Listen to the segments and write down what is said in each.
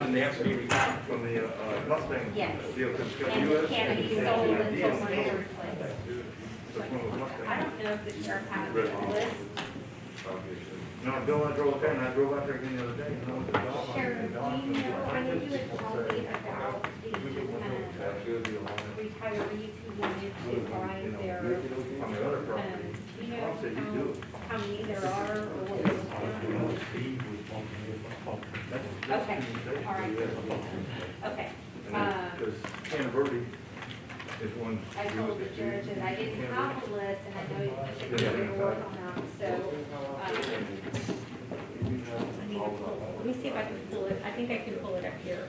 And they have to be retired from the Mustang Yes. deal. 'Cause And US it can't be and sold GM until is one sold. is replaced. That's one of the Mustangs. I don't know if the sheriff has a list. No, Bill, I drove up there and I drove out there again the other day. And I went to the dog park, Sheriff, and do the dog you know, I know you was- had told me about the retirees who wanted to buy their, On the other property. do you know I'll say you do. how many there are or what was Okay, all right. Okay. Because Ken Verde is one. I told the judge that I didn't have a list, and I know you should be work on them, so, I need to pull, let me see if I can pull it, I think I can pull it up here.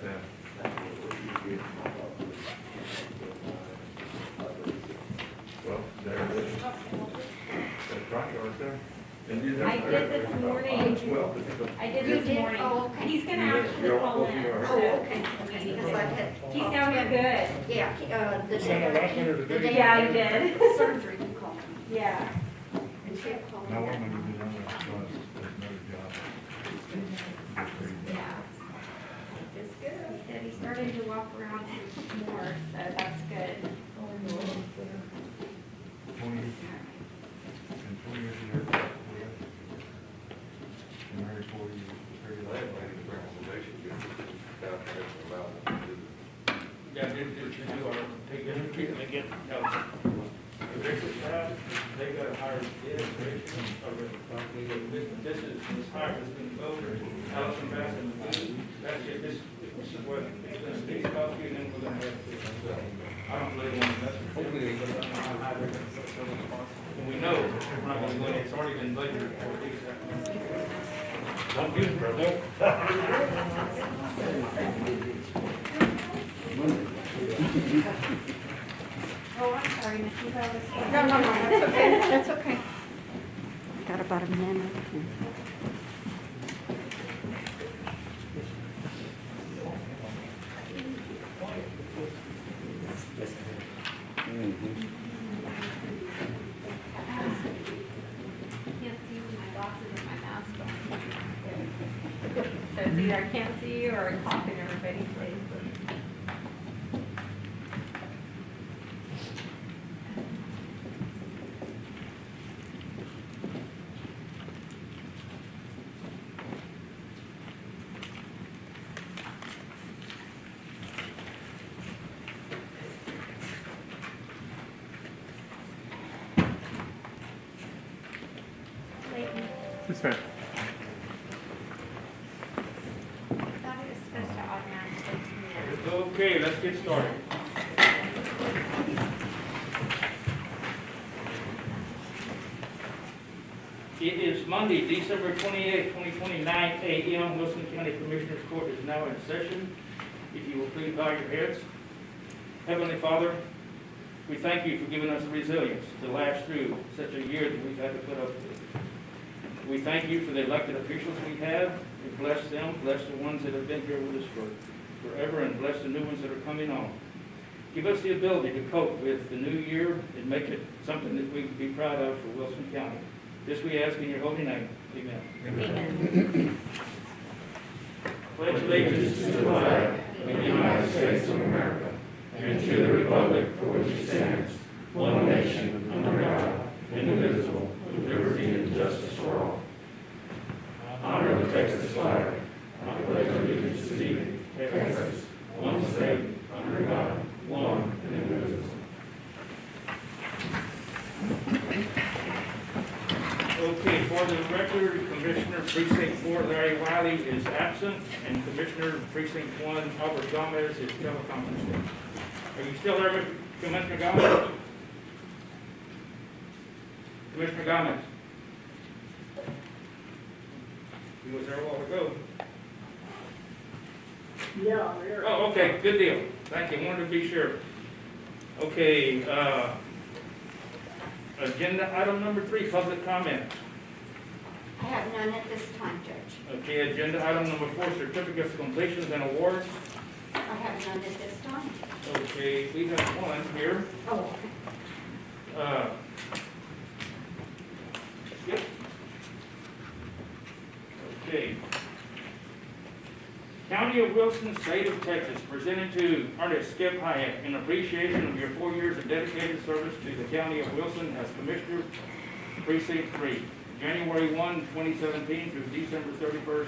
Well, there it is. That's right there. And you- I did this morning. Well, I did You this did? morning. Oh, okay. He's gonna actually call in. Oh, okay, because I had. He sounded good. Yeah, the day. Yeah, he did. Surgery, you called me. Yeah. And she had called me. Now, what back. am I gonna do now? Another job. Yeah. It's good. He said he's starting to walk around some more, so that's good. 20 years. And 20 years in there. And married 40 years. Yeah, you are taking treatment again. They got hired, this is hired, has been over, Allison Bass and that's it, this is what, it's gonna speak about you, and then we're gonna have to, I don't really want to mess with it, because I don't know how high they're gonna put some of the costs. And we know, we're not gonna go, it's already been budgeted for these. Don't do it, brother. Oh, I'm sorry, Miss, you got this. No, that's okay, that's okay. Got about a minute. Can't see with my glasses and my mask on. So it's either I can't see you or I'm coughing in everybody's face. Leighton, Yes, ma'am. I thought it was supposed to automatically come in. Okay, let's get started. It is Monday, December 28th, 2029 a.m. Wilson County Commissioners Court is now in session. If you will please bow your heads. Heavenly Father, we thank you for giving us the resilience to last through such a year that we've had to put up with. We thank you for the elected officials we have. We bless them, bless the ones that have been here with us forever, and bless the new ones that are coming on. Give us the ability to cope with the new year and make it something that we can be proud of for Wilson County. This we ask in your holy name. Amen. Amen. Pledge allegiance to the flag of the United States of America and to the republic for which it stands, one nation, under God, indivisible, with liberty and justice for all. Honor the Texas flag. I pledge allegiance to thee, Texas, one state, under God, one and indivisible. Okay, for the record, Commissioner Precinct 4 Larry Wiley is absent, and Commissioner Precinct 1 Albert Gomez is teleconferencing. Are you still there, Commissioner Gomez? Commissioner Gomez? He was there a while ago. Yeah, I'm here. Oh, okay, good deal. Thank you, wanted to be sure. Okay, agenda item number 3, public comment. I have none at this time, Judge. Okay, agenda item number 4, certificates of completions and awards. I have none at this time. Okay, we have one here. Oh, Yep. Okay. County of Wilson, State of Texas, presented to Ernest Skip Hyatt in appreciation of your 4 years of dedicated service to the County of Wilson as Commissioner, Precinct 3, January 1, 2017 through December 31st, 2020.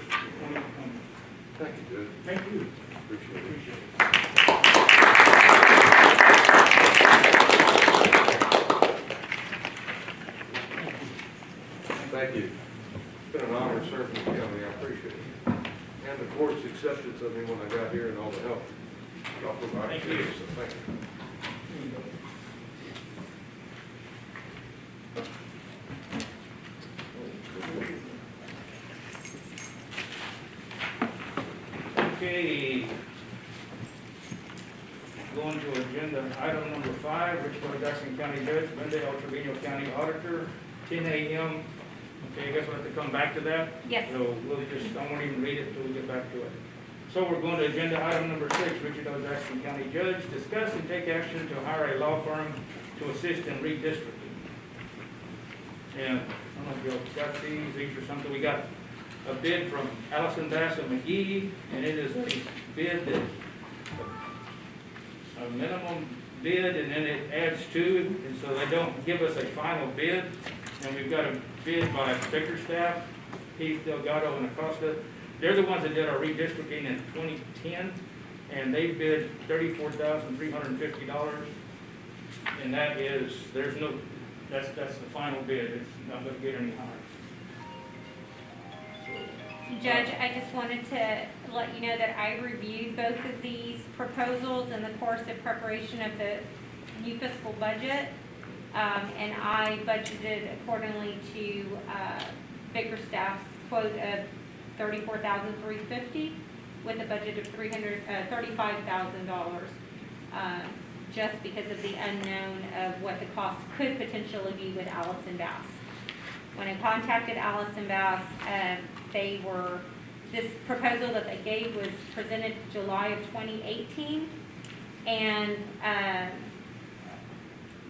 Thank you, Judge. Thank you. Appreciate it. Appreciate it. Thank you. It's been an honor serving the county, I appreciate it. And the court's acceptance of me when I got here and all the help y'all provided. Thank you. So thank you. Okay. Going to agenda item number 5, Richard Jackson County Judge, Monday, El Trevino County Auditor, 10 a.m. Okay, I guess we'll have to come back to that. Yes. So we'll just, I won't even read it until we get back to it. So we're going to agenda item number 6, Richard L. Jackson County Judge, discuss and take action to hire a law firm to assist in redistricting. And I don't know if y'all got these are something, we got a bid from Allison Bass and McGee, and it is a bid that, a minimum bid, and then it adds to, and so they don't give us a final bid. And we've got a bid by Bickerstaff, Heath, Delgado, and Acosta. They're the ones that did our redistricting in 2010, and they bid $34,350. And that is, there's no, that's the final bid. It's not going to get any higher. Judge, I just wanted to let you know that I reviewed both of these proposals in the course of preparation of the new fiscal budget. And I budgeted accordingly to Bickerstaff's quote of $34,350 with a budget of $35,000, just because of the unknown of what the cost could potentially be with Allison Bass. When I contacted Allison Bass, this proposal that they gave was presented July of 2018, and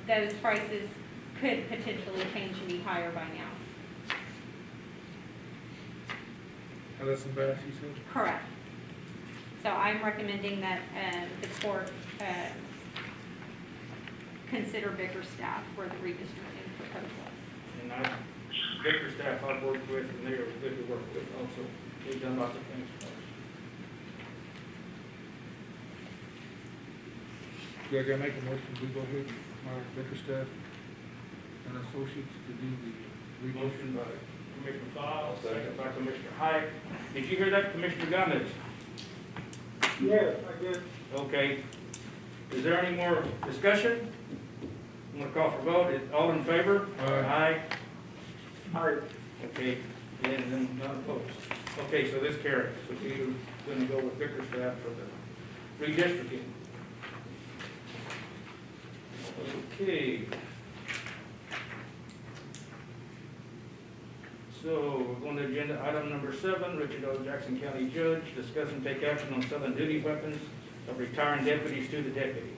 those prices could potentially change and be higher by now. Allison Bass, you said? Correct. So I'm recommending that the court consider Bickerstaff for the redistricting proposal. And Bickerstaff I've worked with, and they are good to work with also. They've done lots of things for us. Do I gotta make a motion, we go ahead and hire Bickerstaff and Associates to do the Motion by Commissioner Fowles, Second. second by Commissioner Hyatt. Did you hear that, Commissioner Gomez? Yes, I did. Okay. Is there any more discussion? I'm gonna call for vote. All in favor? Aye. Aye. Okay, and then none opposed. Okay, so this carries. So we're gonna go with Bickerstaff for the redistricting. Okay. So we're going to agenda item number 7, Richard O. Jackson County Judge, discuss and take action on selling duty weapons of retiring deputies to the deputy.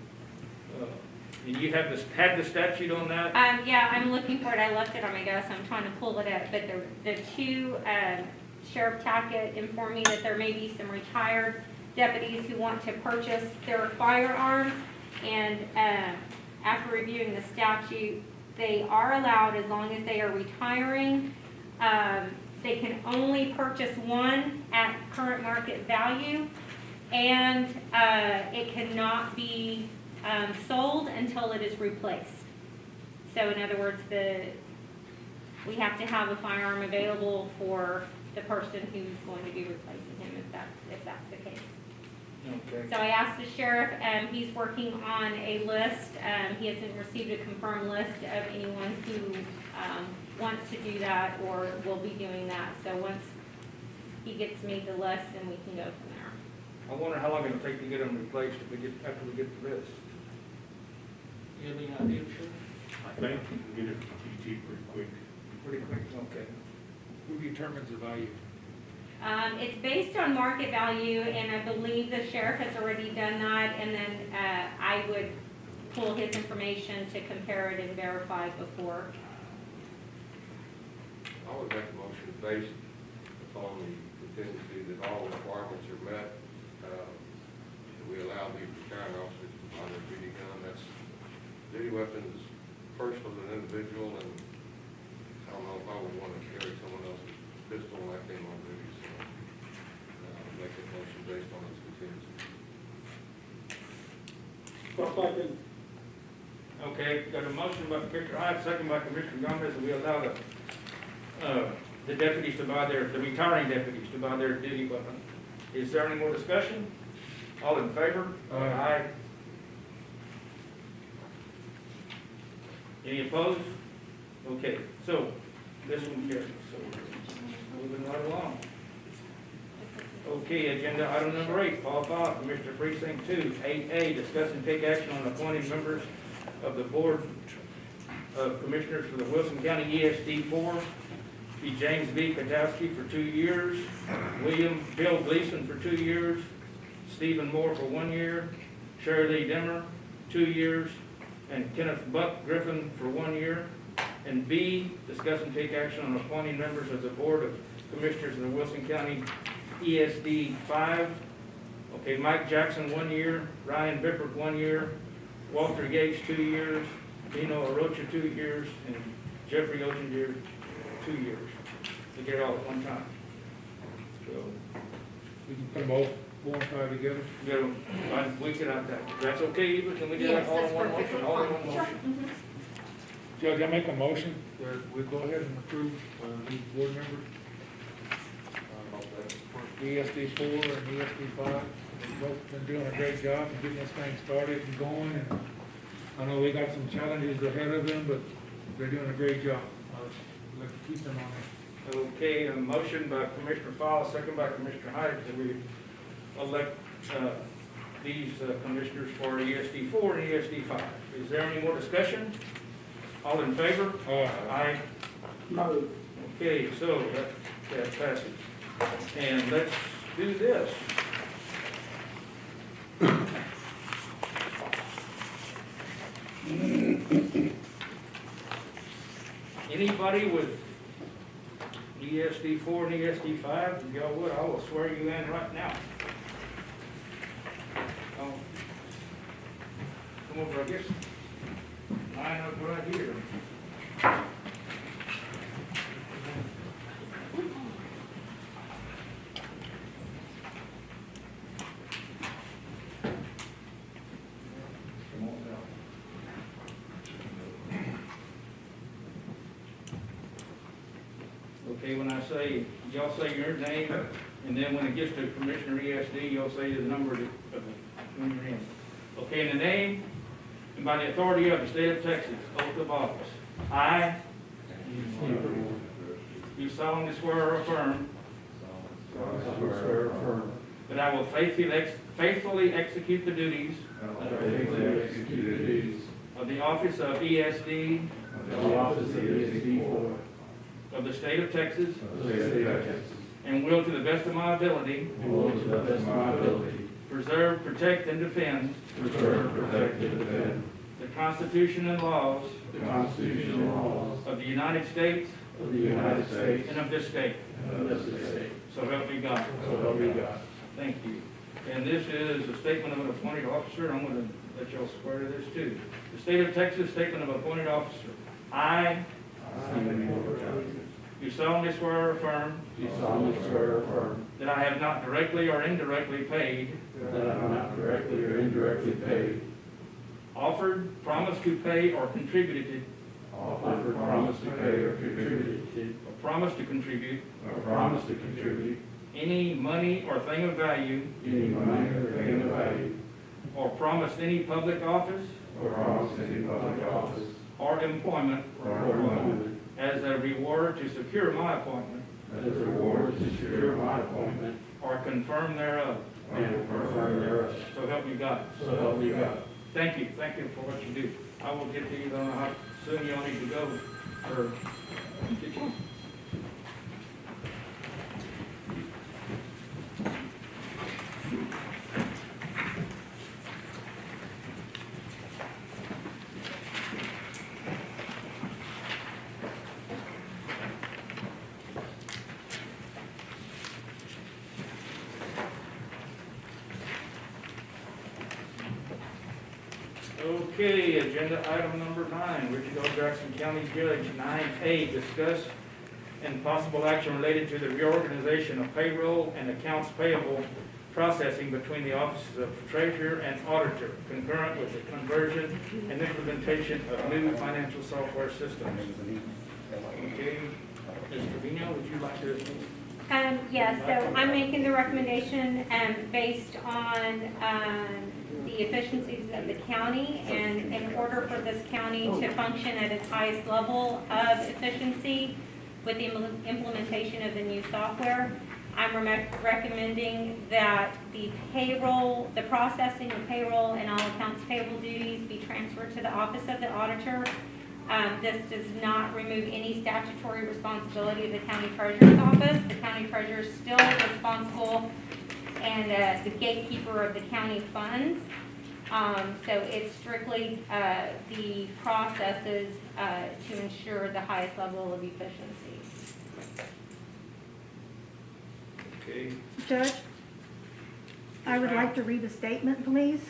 And you have this, had the statute on that? Yeah, I'm looking for it. I left it on my desk. I'm trying to pull it up. But the two, Sheriff Tackett informed me that there may be some retired deputies who want to purchase their firearm. And after reviewing the statute, they are allowed, as long as they are retiring, they can only purchase one at current market value, and it cannot be sold until it is replaced. So in other words, we have to have a firearm available for the person who's going to be replacing him, if that's the case. Okay. So I asked the sheriff, he's working on a list. He hasn't received a confirmed list of anyone who wants to do that or will be doing that. So once he gets me the list, then we can go from there. I wonder how long it'll take to get them replaced after we get the list. You have any idea, sure? I think you can get it from TT pretty quick. Pretty quick, okay. Who determines the value? It's based on market value, and I believe the sheriff has already done that, and then I would pull his information to compare it and verify before. I would make a motion based upon the contingency that all requirements are met We allow the retiring officers to buy their duty gun. That's, duty weapon is personal to an individual, and I don't know if I would want to carry someone else's pistol when I came on duty, so make a motion based on its contingency. Second. Okay, got a motion by Commissioner Hyde, second by Commissioner Gomez, that we allow the deputies to buy the retiring deputies to buy their duty weapon. Is there any more discussion? All in favor? Aye. Any opposed? Okay, so, this one carries, so, moving right along. Okay, agenda item number 8, Paul Bob, Commissioner Precinct 2, 8A, discuss and take action on appointing members of the Board of Commissioners for the Wilson County ESD 4, be James B. Katowski for 2 years, Bill Gleason for 2 years, Stephen Moore for 1 year, Sherry Lee Dimmer, 2 years, and Kenneth Buck Griffin for 1 year. And B, discuss and take action on appointing members of the Board of Commissioners of the Wilson County ESD 5. Okay, Mike Jackson, 1 year, Ryan Bippert, 1 year, Walter Yates, 2 years, Dino Arocha, 2 years, and Jeffrey Ogier, 2 years. To get it all at one time. So, We can put them all 4 and 5 together. we gotta, we can have that. That's okay, Eva? Can we do that Yes, all in that's one perfectly motion? All in fine. one Sure. motion? Judge, I make a motion that we go ahead and approve these board members, ESD 4 and ESD 5. They've both been doing a great job in getting this thing started and going, and I know they got some challenges ahead of them, but they're doing a great job. I'd like to keep them on there. Okay, a motion by Commissioner Fowler, second by Commissioner Hyde, that we elect these commissioners for ESD 4 and ESD 5. Is there any more discussion? All in favor? Aye. No. Okay, so that passes. And let's do this. Anybody with ESD 4 and ESD 5, if y'all would, I will swear you in right now. Come over, I guess. Line up right here. Come on down. Okay, when I say, y'all say your name, and then when it gets to Commissioner ESD, you'll say the number of when you're in. Okay, in the name and by the authority of the state of Texas, oath of office, I do solemnly swear or affirm that I will faithfully execute the duties of the office of ESD of the state of Texas, and will to the best of my ability preserve, protect, and defend the Constitution and laws of the United States and of this state. So help me God. Thank you. And this is a statement of an appointed officer. I'm going to let y'all swear to this too. The state of Texas Statement of Appointed Officer. I do solemnly swear or affirm that I have not directly or indirectly paid, offered, promised to pay, or contributed, or promised to contribute any money or thing of value, or promised any public office or employment as a reward to secure my appointment or confirm thereof. So help me God. Thank you for what you do. I will get to you, I don't know how soon y'all need to go, or get you. Okay, agenda item number 9, Richard L. Jackson County Judge, 9A, discuss and possible action related to the reorganization of payroll and accounts payable processing between the offices of treasurer and auditor, concurrent with the conversion and implementation of new financial software systems. Okay, Ms. Trevino, would you like to? Yes, so I'm making the recommendation, based on, the efficiencies of the county, and in order for this county to function at its highest level of efficiency with the implementation of the new software, I'm recommending that the payroll, the processing of payroll and all accounts payable duties be transferred to the office of the auditor. This does not remove any statutory responsibility of the county treasurer's office. The county treasurer is still responsible and the gatekeeper of the county funds. So it's strictly the processes to ensure the highest level of efficiency. Okay, Judge, I would like to read a statement, please.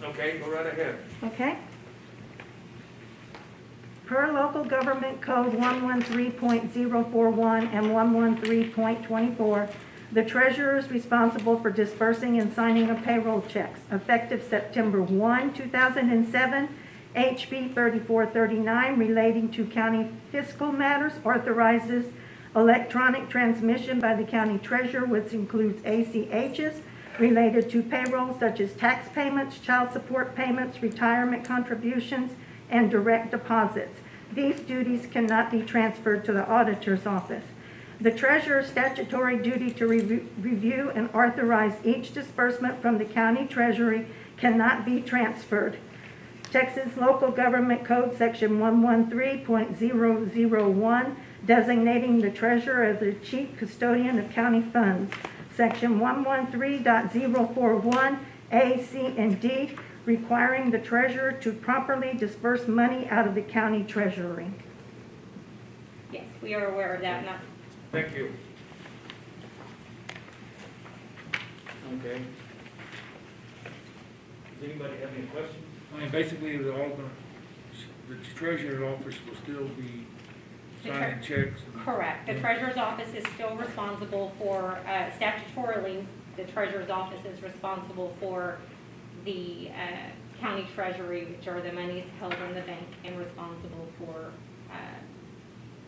okay, go right ahead. Okay. Per local government code 113.041 and 113.24, the treasurer is responsible for dispersing and signing of payroll checks effective September 1, 2007, HB 3439 relating to county fiscal matters authorizes electronic transmission by the county treasurer, which includes ACHs related to payroll such as tax payments, child support payments, retirement contributions, and direct deposits. These duties cannot be transferred to the auditor's office. The treasurer's statutory duty to review and authorize each disbursement from the county treasury cannot be transferred. Texas Local Government Code Section 113.001 designating the treasurer as the chief custodian of county funds. Section 113.041 A, C, and D requiring the treasurer to properly disperse money out of the county treasury. Yes, we are aware of that, and that's Thank you. Okay. Does anybody have any questions? I mean, basically, the treasurer's office will still be signing checks. correct. The treasurer's office is still responsible for, statutorily, the treasurer's office is responsible for the county treasury, which are the monies held in the bank, and responsible for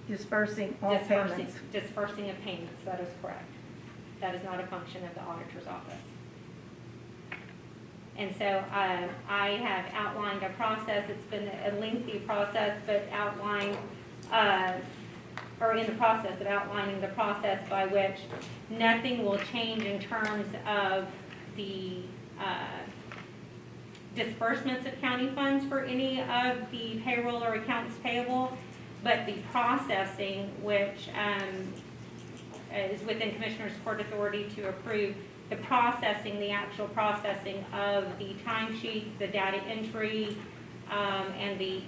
Dispersing all payments. dispersing of payments. That is correct. That is not a function of the auditor's office. And so I have outlined a process. It's been a lengthy process, but outlined, or in the process of outlining the process by which nothing will change in terms of the disbursements of county funds for any of the payroll or accounts payable, but the processing, which is within Commissioner's Court authority to approve, the processing, the actual processing of the timesheets, the data entry, and the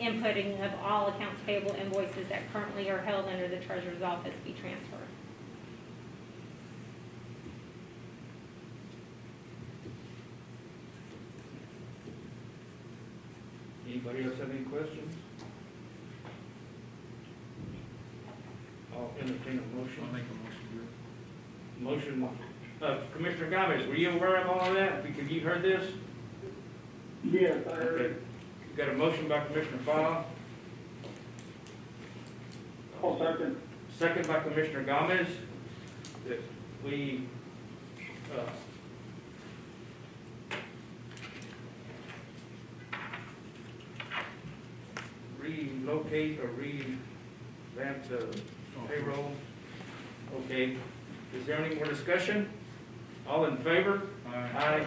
inputting of all accounts payable invoices that currently are held under the treasurer's office be transferred. Anybody else have any questions? I'll entertain a I'll motion. make a motion Motion, Commissioner Gomez, were you aware of all of that? Have you heard this? Yes, I heard Okay. it. Got a motion by Commissioner Fowle, I'll second. second by Commissioner Gomez, that we, relocate or revamp the payroll. Okay, is there any more discussion? All in favor? Aye.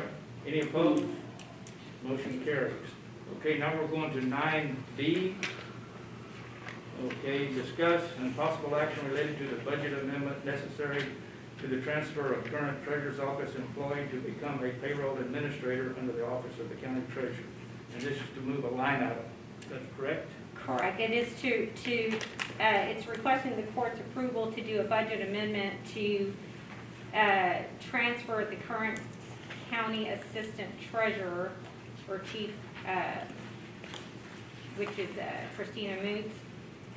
Any opposed? Motion carries. Okay, now we're going to 9B. Okay, discuss and possible action related to the budget amendment necessary to the transfer of current treasurer's office employee to become a payroll administrator under the office of the county treasurer. And this is to move a line item. That's correct? Correct. It is it's requesting the court's approval to do a budget amendment to transfer the current county assistant treasurer or Chief, which is Christina Moots,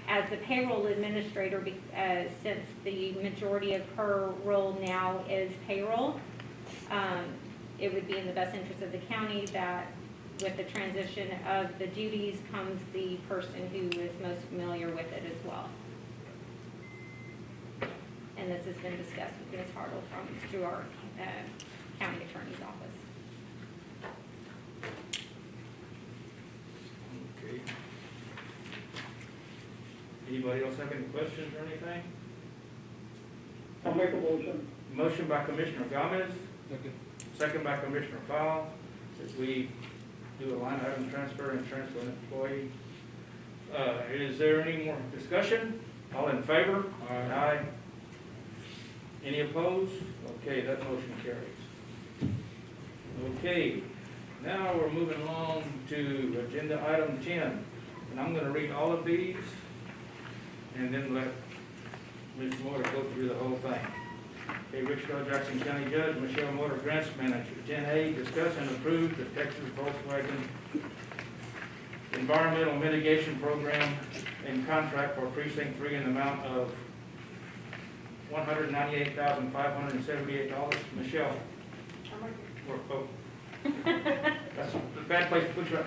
as the payroll administrator, since the majority of her role now is payroll. It would be in the best interest of the county that with the transition of the duties comes the person who is most familiar with it as well. And this has been discussed with Ms. Hartle through our county attorney's office. Okay. Anybody else have any questions or anything? I'll make a motion. Motion by Commissioner Gomez, Second. second by Commissioner Fowle, that we do a line item transfer and transfer an employee. Is there any more discussion? All in favor? Aye. Any opposed? Okay, that motion carries. Okay, now we're moving along to agenda item 10. And I'm gonna read all of these and then let Ms. Moore go through the whole thing. Okay, Wichita Jackson County Judge Michelle Moore, Grants Manager. 10A, discuss and approve the Texas Volkswagen Environmental Mitigation Program and contract for Precinct 3 in the amount of $198,578. Michelle? Oh. That's a bad place to put you.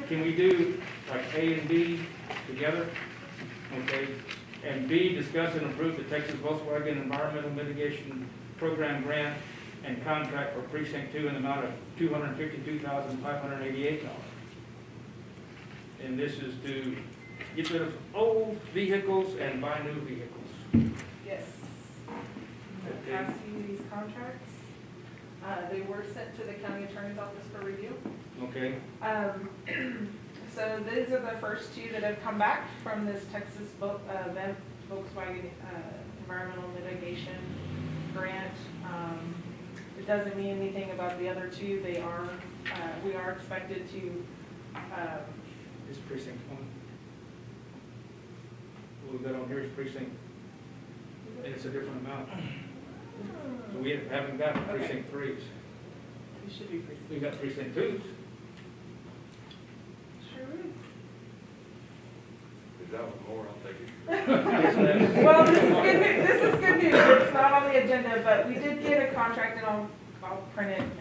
Can we do like A and B together? Okay. And B, discuss and approve the Texas Volkswagen Environmental Mitigation Program grant and contract for Precinct 2 in the amount of $252,588. And this is to get rid of old vehicles and buy new vehicles. Yes. Okay. Pass you these contracts. They were sent to the county attorney's office for review. Okay, So these are the first two that have come back from this Texas Volkswagen Environmental Mitigation Grant. It doesn't mean anything about the other two. They are, we are expected to, this is Precinct 1. What we've got on here is Precinct, and it's a different amount. So we haven't got Precinct 3s. you should be pretty. We've got Precinct 2s. Sure is. If that was more, I'll take it. Well, this is good news. This is good news. It's not on the agenda, but we did get a contract and I'll print it and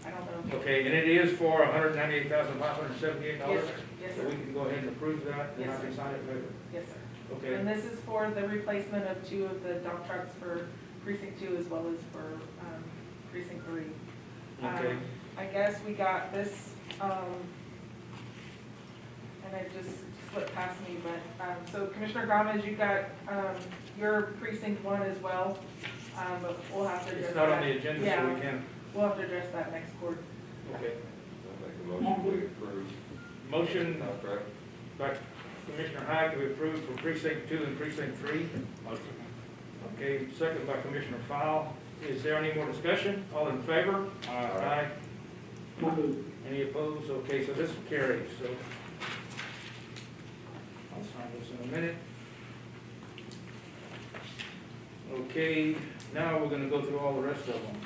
I don't know. Okay, and it is for $198,578? Yes, sir. Yes, So sir. we can go ahead and approve that, and I Yes, can sir. sign it later. Yes, sir. Okay, And this is for the replacement of two of the dump trucks for precinct 2 as well as for precinct 3. okay. I guess we got this, and it just slipped past me, but, so Commissioner Gomez, you got your precinct 1 as well, but we'll have to address It's that. not on the agenda, so Yeah, we can, we'll have to address that next court. okay. I'll make a motion we approve Motion contract. by Commissioner Hyde to approve for Precinct 2 and Precinct 3. Okay, second by Commissioner Fowle. Is there any more discussion? All in favor? Aye. Any opposed? Okay, so this carries, so I'll sign this in a minute. Okay, now we're gonna go through all the rest of them.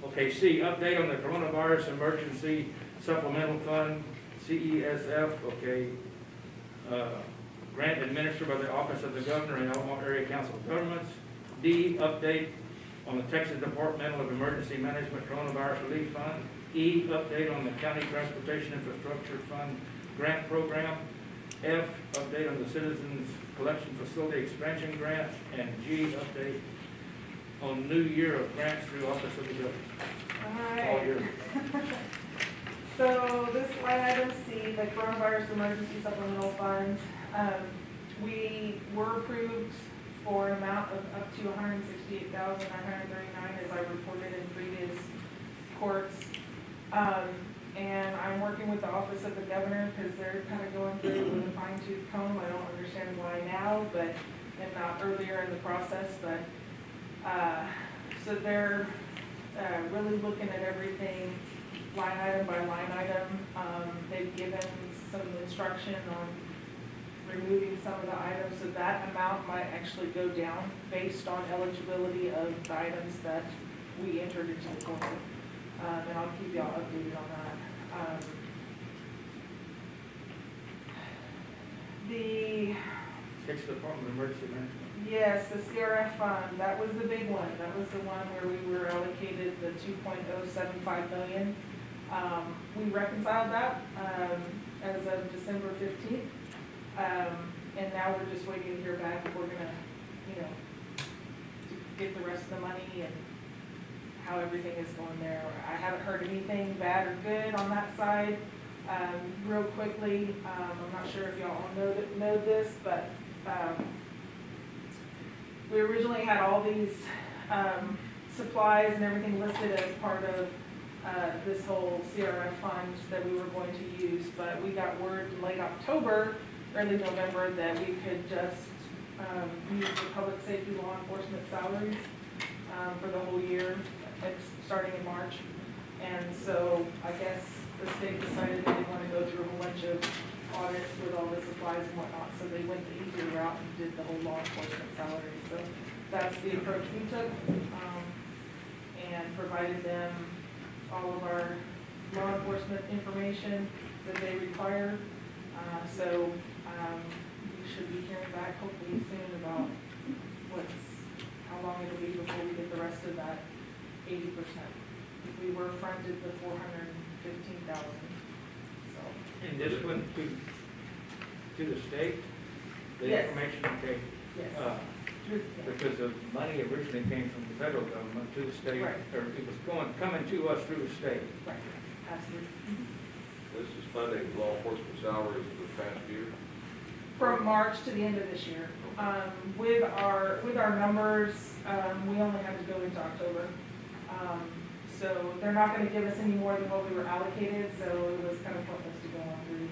Okay, C, update on the Coronavirus Emergency Supplemental Fund, CESF, okay. Grant administered by the Office of the Governor and Alamo Area Council of Governments. D, update on the Texas Department of Emergency Management Coronavirus Relief Fund. E, update on the County Transportation Infrastructure Fund Grant Program. F, update on the Citizens Collection Facility Expansion Grant. And G, update on new year of grants through Office of the Governor. All All right. yours. So this line item C, the Coronavirus Emergency Supplemental Fund, we were approved for an amount of up to $168,939 as I reported in previous courts. And I'm working with the Office of the Governor because they're kind of going through with a fine tooth comb. I don't understand why now, but, and not earlier in the process, but, so they're really looking at everything line item by line item. They've given some instruction on removing some of the items, so that amount might actually go down based on eligibility of the items that we entered into the court. And I'll keep y'all updated on that. The, Texas Department of Emergency Management. yes, the CRF fund, that was the big one. That was the one where we were allocated the 2.075 million. We reconciled that, as of December 15th. And now we're just waiting to hear back if we're gonna, to get the rest of the money and how everything is going there. I haven't heard anything bad or good on that side. Real quickly, I'm not sure if y'all all know this, but, we originally had all these, supplies and everything listed as part of, this whole CRF fund that we were going to use, but we got word in late October, early November, that we could just, use the public safety law enforcement salaries, for the whole year, starting in March. And so I guess the state decided they didn't want to go through a whole bunch of audits with all the supplies and whatnot, so they went the easier route and did the whole law enforcement salary. So that's the approach we took, and provided them all of our law enforcement information that they require. So we should be hearing back hopefully soon about how long it'll be before we get the rest of that 80%. We were fronted the 415,000, so. And this went to the state? The Yes. information, okay? Yes. Because the money originally came from the federal government to the state, Right. or it was coming to us through the state. Right, absolutely. This is funding law enforcement salaries for the past year. From March to the end of this year. With our numbers, we only had to go into October. So they're not gonna give us any more than what we were allocated, so it was kind of pointless to go on through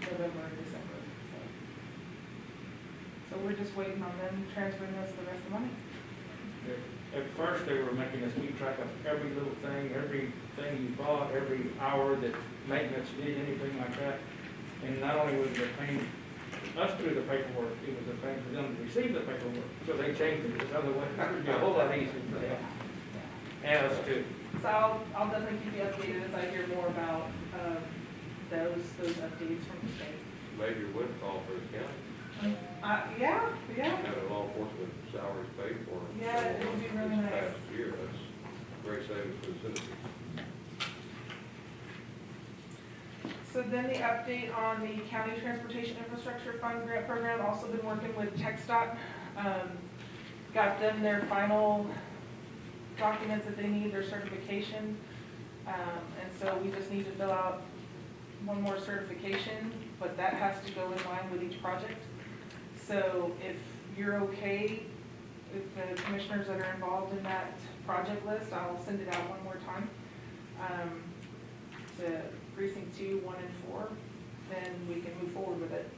November and December, so. So we're just waiting on them transferring us the rest of the money. At first, they were making us keep track of every little thing, everything you bought, every hour that maintenance did, anything like that. And not only was it paying us through the paperwork, it was a thing for them to receive the paperwork. So they changed it, this other way, it would be a whole lot easier for them. And us too. So I'll definitely keep you updated as I hear more about, those updates from the state. Major windfall for the county, Yeah, having law enforcement salaries paid for. Yeah, it would be really This nice. past year, that's great savings for the citizens. So then the update on the County Transportation Infrastructure Fund grant program, also been working with TxDOT. Got them their final documents that they need, their certification. And so we just need to fill out one more certification, but that has to go in line with each project. So if you're okay, if the commissioners that are involved in that project list, I'll send it out one more time. To precinct 2, 1, and 4, then we can move forward with it.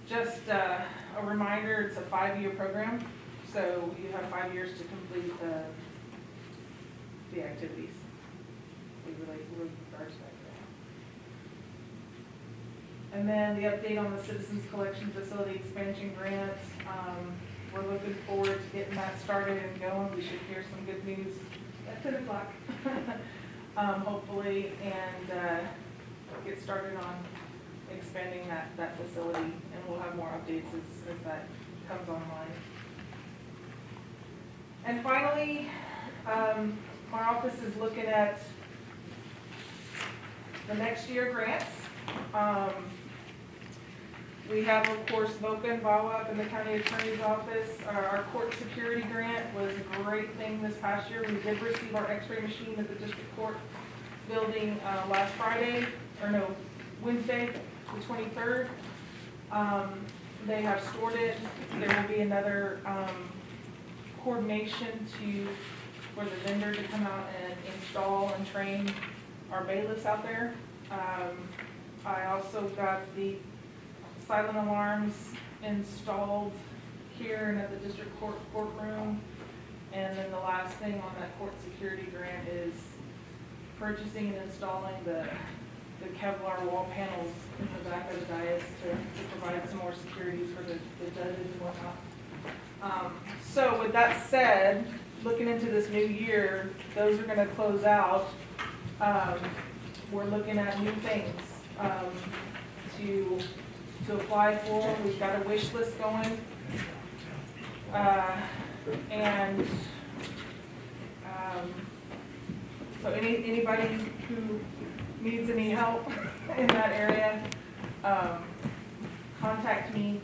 Just a reminder, it's a 5-year program, so you have 5 years to complete the activities with regards to that grant. And then the update on the Citizens Collection Facility Expansion Grant, we're looking forward to getting that started and going. We should hear some good news at 10 o'clock. Hopefully, and get started on expanding that facility, and we'll have more updates as that comes online. And finally, my office is looking at the next year grants. We have, of course, VOCA and VAWA up in the county attorney's office. Our court security grant was a great thing this past year. We did receive our x-ray machine at the district court building last Wednesday, the 23rd. They have stored it. There will be another coordination for the vendor to come out and install and train our bailiffs out there. I also got the silent alarms installed here and at the district courtroom. And then the last thing on that court security grant is purchasing and installing the Kevlar wall panels in the back of the dais to provide some more security for the judges and whatnot. So with that said, looking into this new year, those are gonna close out. We're looking at new things to to apply for. We've got a wish list going. And, so anybody who needs any help in that area, contact me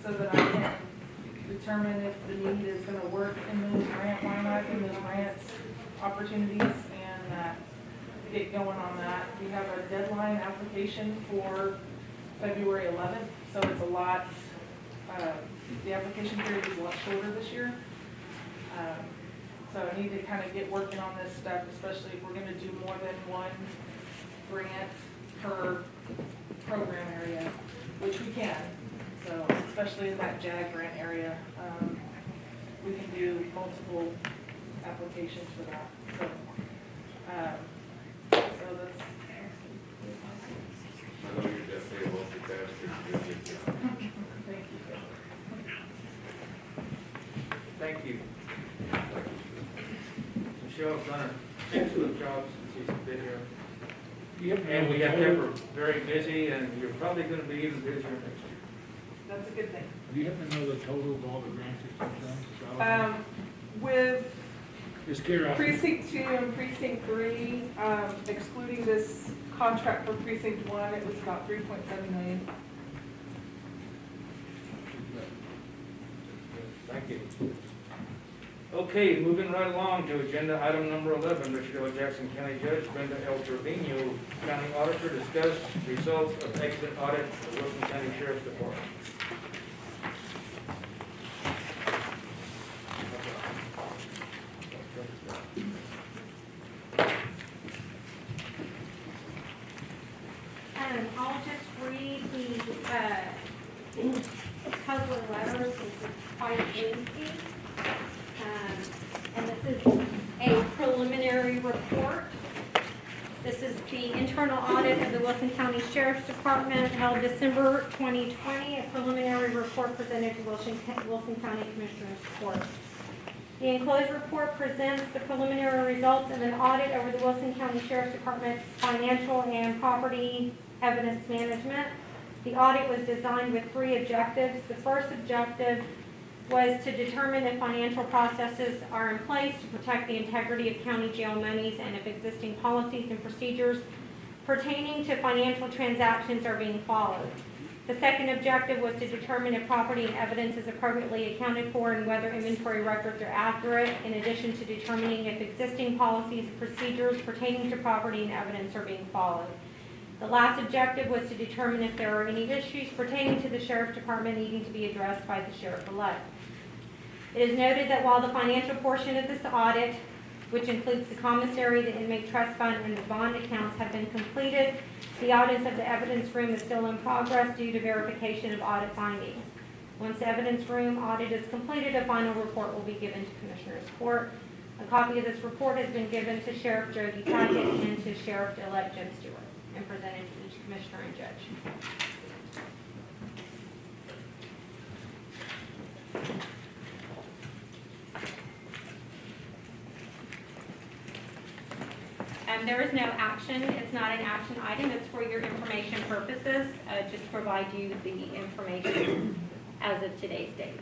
so that I can determine if the need is gonna work in those grant line items, those grants opportunities, and get going on that. We have a deadline application for February 11th, so it's a lot, the application period is a lot shorter this year. So I need to kind of get working on this stuff, especially if we're gonna do more than one grant per program area, which we can. So especially in that JAG grant area, we can do multiple applications for that. So that's. I know you're definitely a multitasker, you do a good job. Thank you. Thank you. Thank you, Michelle's done an excellent job since she's been here. Yep. And we have kept her very busy, and you're probably gonna be even busier next year. That's a good thing. Do you happen to know the total of all the grants that you've done? With Just curiosity. Precinct 2 and Precinct 3, excluding this contract for Precinct 1, it was about 3.7 million. Thank you. Okay, moving right along to agenda item number 11, Richard L. Jackson County Judge Brenda L. Trevino, County Auditor, discuss results of exit audit of the Wilson County Sheriff's Department. I'll just read the cover letters, since it's quite lengthy. And this is a preliminary report. This is the internal audit of the Wilson County Sheriff's Department held December 2020, a preliminary report presented to Wilson County Commissioners Court. The enclosed report presents the preliminary results of an audit over the Wilson County Sheriff's Department's financial and property evidence management. The audit was designed with 3 objectives. The first objective was to determine if financial processes are in place to protect the integrity of county jail monies and if existing policies and procedures pertaining to financial transactions are being followed. The second objective was to determine if property and evidence is appropriately accounted for and whether inventory records are accurate, in addition to determining if existing policies and procedures pertaining to property and evidence are being followed. The last objective was to determine if there are any issues pertaining to the Sheriff's Department needing to be addressed by the Sheriff-elect. It is noted that while the financial portion of this audit, which includes the commissary, the inmate trust fund, and the bond accounts, have been completed, the audits of the evidence room is still in progress due to verification of audit findings. Once the evidence room audit is completed, a final report will be given to Commissioners Court. A copy of this report has been given to Sheriff Jody Tackett and to Sheriff-elect Jim Stewart and presented to each Commissioner and Judge. There is no action. It's not an action item. It's for your information purposes, just to provide you the information as of today's date.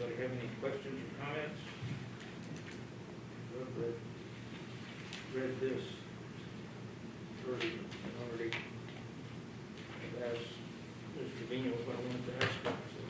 Anybody have any questions or comments? I've read this already asked Mr. Vino what I wanted to ask him, so.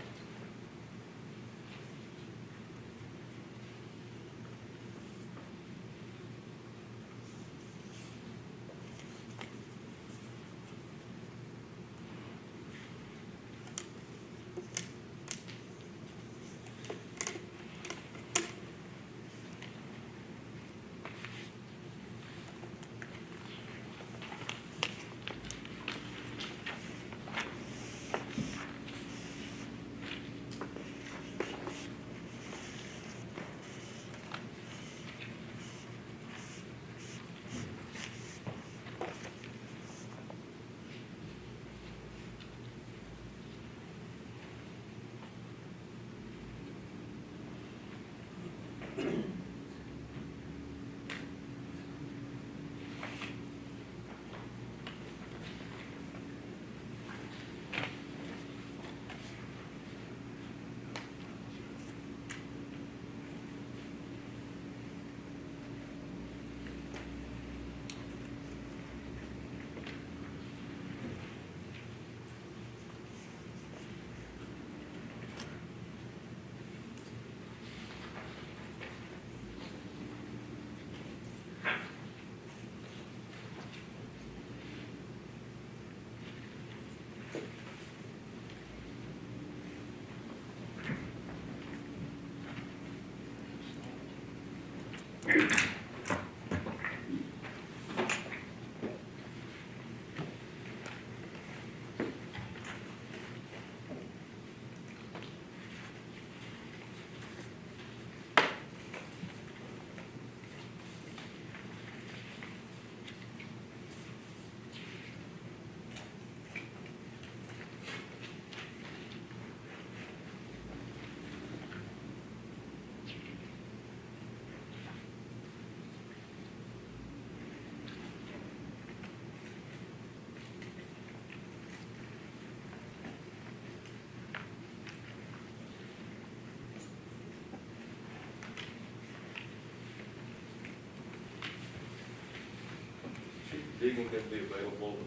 Chief Deegan gonna be available to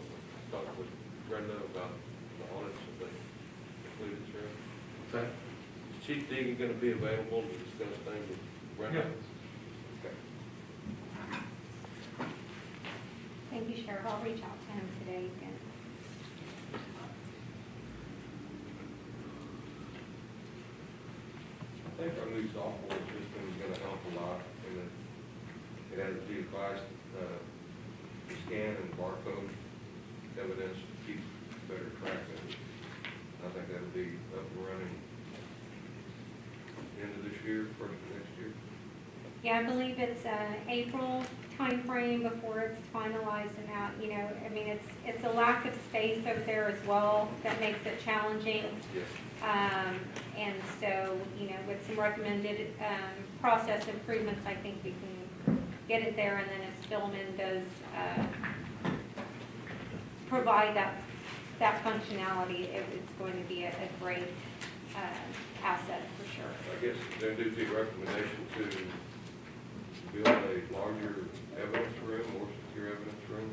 talk with Brenda about the audits if they completed, Sheriff? What's that? Is Chief Deegan gonna be available to discuss things with Brenda? Yeah. Okay. Thank you, Sheriff. I'll reach out to him today again. I think our new software system is gonna help a lot, and it has the device, scan and barcode evidence, to keep better track of it. I think that'll be up and running end of this year, first of next year. Yeah, I believe it's April timeframe before it's finalized and out, you know, I mean, it's a lack of space over there as well that makes it challenging. Yes. And so, you know, with some recommended process improvements, I think we can get it there, and then if Spillman does provide that functionality, it's going to be a great asset for sure. I guess they do the recommendation to build a larger evidence room, more secure evidence room.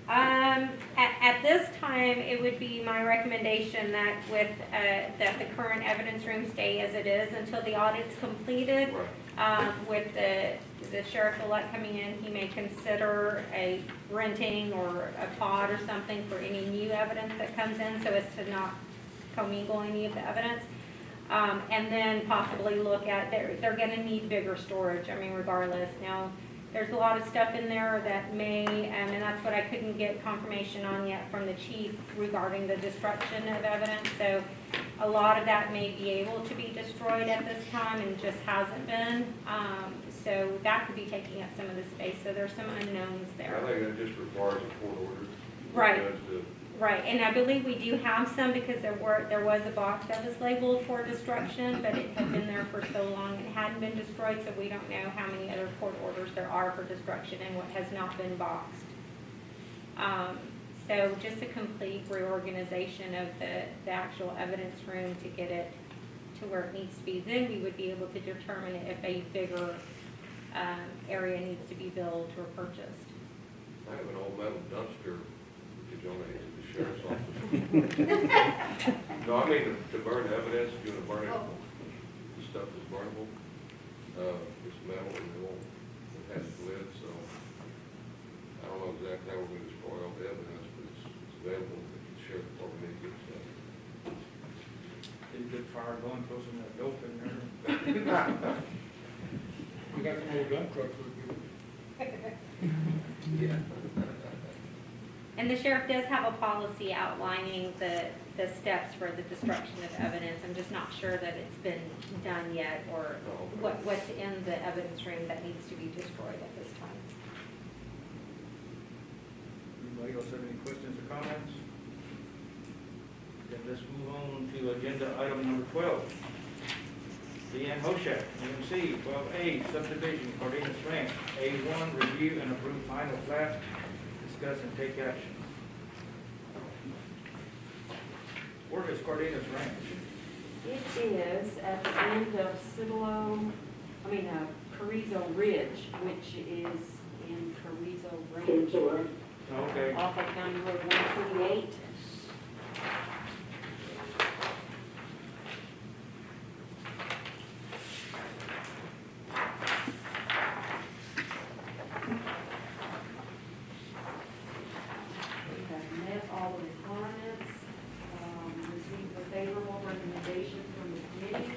At this time, it would be my recommendation that that the current evidence room stay as it is until the audit's completed. Right. With the sheriff-elect coming in, he may consider a renting or a pod or something for any new evidence that comes in, so as to not commingle any of the evidence. And then possibly look at, they're gonna need bigger storage, I mean, regardless. Now, there's a lot of stuff in there that may, and that's what I couldn't get confirmation on yet from the chief regarding the destruction of evidence. So a lot of that may be able to be destroyed at this time and just hasn't been. So that could be taking up some of the space. So there's some unknowns there. I think that just requires a court order. Right. To Right, and I believe we do have some because there was a box that was labeled for destruction, but it had been there for so long and hadn't been destroyed, so we don't know how many other court orders there are for destruction and what has not been boxed. So just a complete reorganization of the actual evidence room to get it to where it needs to be. Then we would be able to determine if a bigger area needs to be built or purchased. I I have an old metal dumpster to donate to the sheriff's office. No, I mean to burn evidence, if you want to burn it, the stuff is burnable. It's metal and it won't, it has lid, so I don't know exactly how we're going to destroy all the evidence, but it's available if the sheriff department needs it, so. Get a good fire going, throw some of that dope in there. We got some old dump trucks we do. Yeah. And the sheriff does have a policy outlining the steps for the destruction of evidence. I'm just not sure that it's been done yet, or what's in the evidence room that needs to be destroyed at this time. Anybody else have any questions or comments? Then let's move on to agenda item number 12. Deanne Hoshak, EMC, 12A, subdivision, Cardenas Ranch, A1, review and approve final plat, discuss and take action. Where is Cardenas Ranch? It is at the end of Carrizo Ridge, which is in Carrizo Range, Okay. off of County Road 128. We have met all the requirements, received a favorable recommendation from the committee.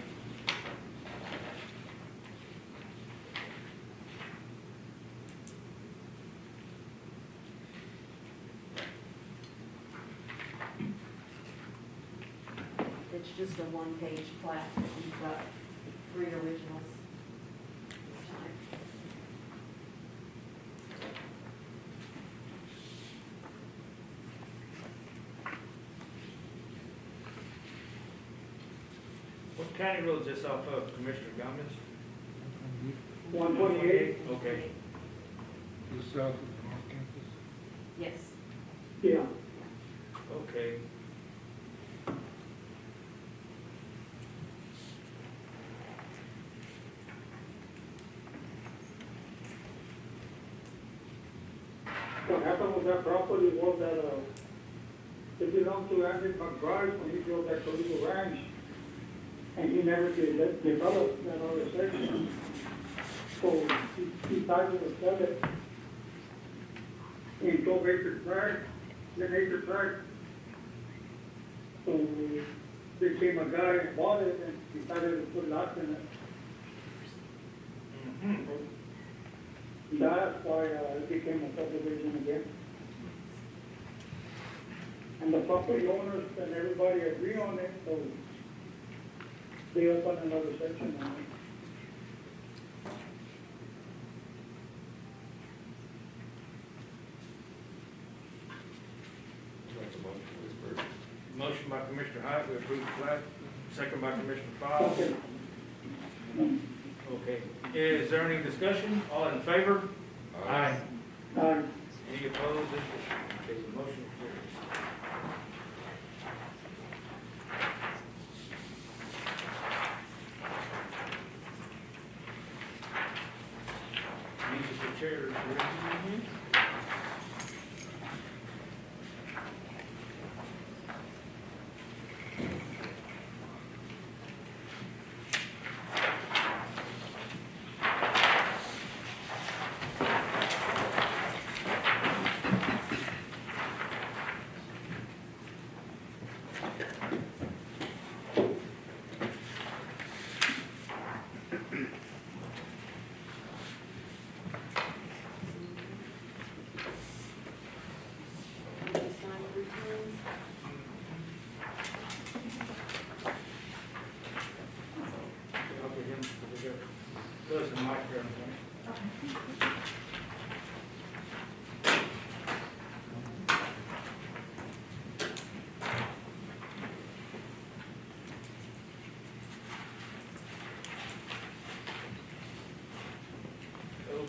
It's just a one-page plat. We've got 3 originals this time. What county road is this off of, Commissioner Gomez? 128, Okay. Just south of the North Campus. Yes. yeah. Okay. What happened with that property was that, it belonged to Andy McBride when he built that Toledo Ranch. And he never did develop that other section. So he decided to sell it in 12 acre tract, 10 acre tract. So there came a guy and bought it and decided to put lots in it. Mhm. That's why it became a subdivision again. And the property owners and everybody agree on it, so they open another section on it. Make a motion to approve. Motion by Commissioner Hyatt to approve the plat, second by Commissioner Fox. Okay. Okay. Is there any discussion? All in favor? Aye. Any opposed? Okay, the motion carries. Musical chairs. Need to sign the returns. I'll get him, because we got Buzz and Mike here.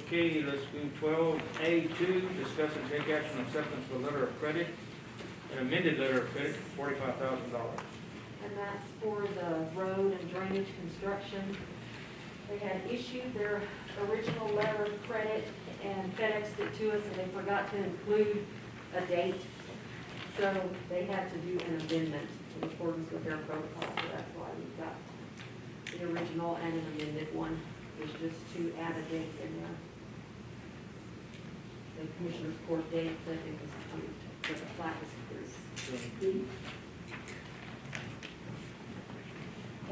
Okay, let's do 12A2, discuss and take action on acceptance of a letter of credit, an amended letter of credit for $45,000. And that's for the road and drainage construction. They had issued their original letter of credit and FedExed it to us, and they forgot to include a date. So they had to do an amendment in accordance with their protocol, so that's why we've got the original and an amended one, is just to add a date in there. The Commissioner's Court date that it was approved, that the plat was approved.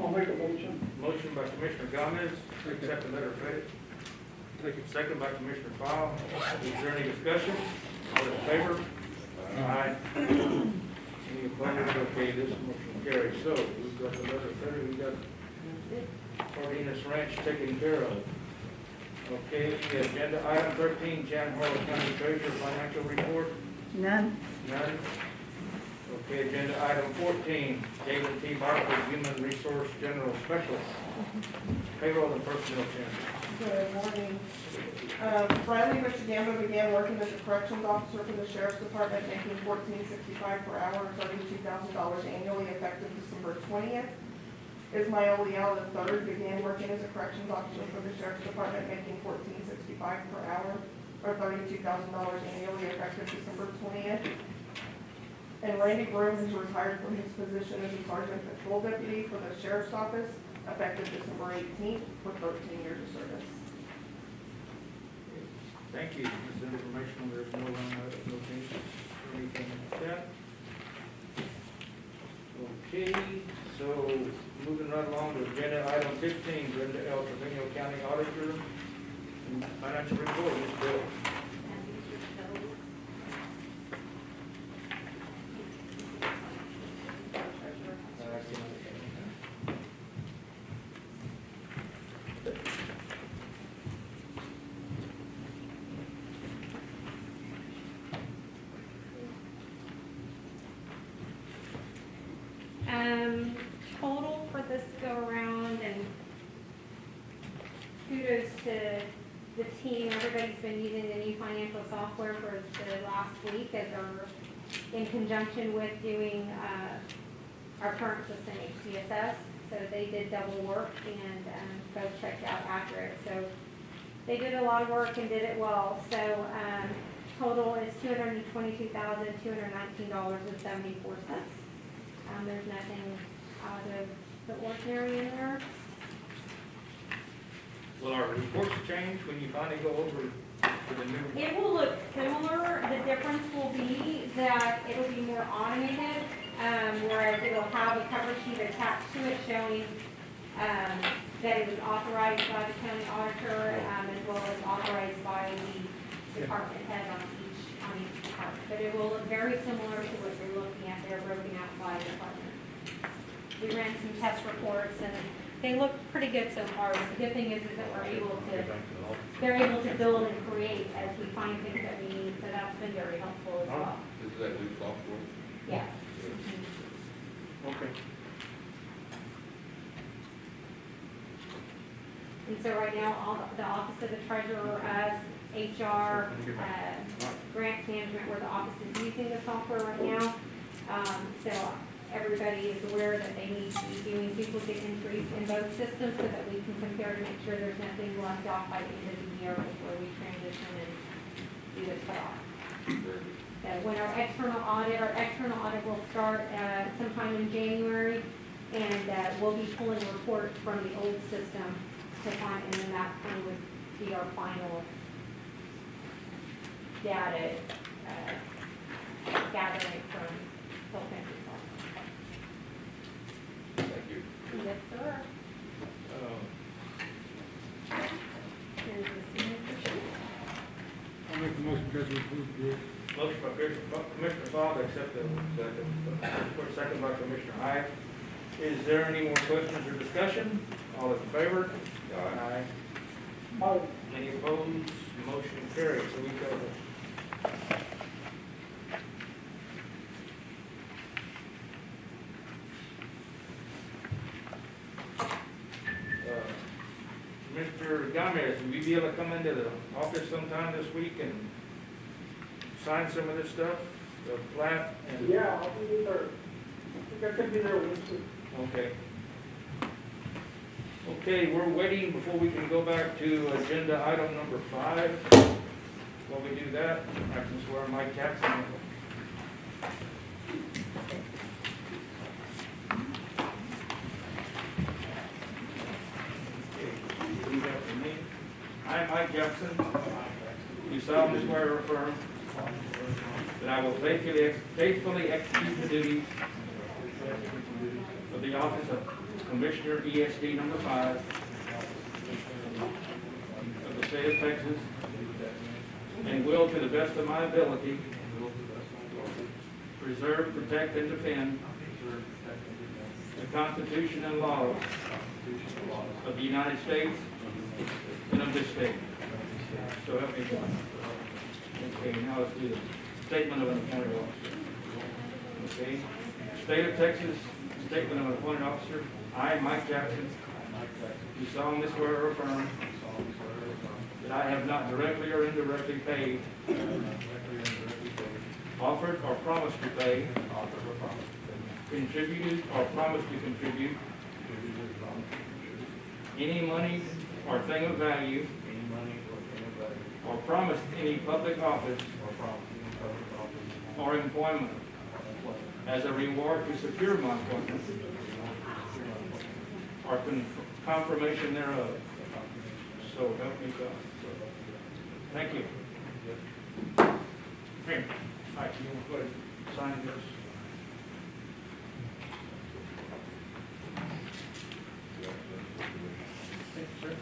I'll make a motion. Motion by Commissioner Gomez to accept the letter of credit. Second by Commissioner Fowle. Is there any discussion? All in favor? Aye. Any opposed? Okay, this motion carries. So we've got the letter of credit, we've got That's it. Cardenas Ranch taken care of. Okay, agenda item 13, Jan Harlow County Treasurer Financial Report. None. None. Okay, agenda item 14, David T. Barker, Human Resource General Specialist. Payroll and personnel change. Good morning. Bradley Richard Gamba began working as a corrections officer for the sheriff's department, making $14.65 per hour, $32,000 annually, effective December 20th. Ismael Leal III began working as a corrections officer for the sheriff's department, making $14.65 per hour, or $32,000 annually, effective December 20th. And Randy Broom has retired from his position as a sergeant patrol deputy for the sheriff's office, effective December 18th, for 13 years of service. Thank you. This information, there's no changes or anything like that. Okay, so moving right along to agenda item 15, Brenda L. Trevino County Auditor, and financial report, Ms. Bill. And these are those. Total for this go around, and kudos to the team. Everybody's been using the new financial software for the last week as they're in conjunction with doing our current system, HCSS. So they did double work, and both checked out accurate. So they did a lot of work and did it well. So total is $222,219.74. There's nothing out of the ordinary in there. Will our reports change when you finally go over to the new? It will look similar. The difference will be that it'll be more automated, whereas it'll have a cover sheet attached to it showing that it was authorized by the county auditor, as well as authorized by the department head on each department. But it will look very similar to what you're looking at. They're broken out by department. We ran some test reports and they look pretty good so far. The good thing is that they're able to build and create as we find things that we need. So that's been very helpful as well. This is that new software? Yes. Okay. And so right now, the Office of the Treasurer, us, HR, grant management, where the office is using the software right now. So everybody is aware that they need to be doing duplicate entries in both systems so that we can compare to make sure there's nothing left off by the end of the year before we transition and do the cutoff. So when our external audit will start sometime in January, and we'll be pulling reports from the old system to find, and then that kind of would be our final data gathering from Hill Country Software. Thank you. Yes, sir. Here's the signature sheet. I'll make the motion to approve the Motion by Commissioner Fowle to accept the report, second by Commissioner Hyde. Is there any more questions or discussion? All in favor? Aye. Aye. Any opposed? Motion carries. So we go. Mr. Gomez, will you be able to come into the office sometime this week and sign some of this stuff, the plat and? Yeah, I'll be there. I think I could be there Wednesday. Okay. Okay, we're waiting before we can go back to agenda item number 5. While we do that, I can swear Mike Jackson in. Okay, repeat after me. I, Mike Jackson, do solemnly swear or affirm that I will faithfully execute the duties of the office of Commissioner ESD number 5 of the state of Texas, and will, to the best of my ability, preserve, protect, and defend the Constitution and laws of the United States and of this state. So help me God. Okay, now let's do the statement of an appointed officer. Okay, State of Texas, statement of an appointed officer. I, Mike Jackson, do solemnly swear or affirm that I have not directly or indirectly paid, offered or promised to pay, contributed or promised to contribute any money or thing of value, or promised any public office or employment as a reward to secure my appointment or confirmation thereof. So help me God. Thank you. Here. All right, you want to go ahead and sign this? Thank you, sir.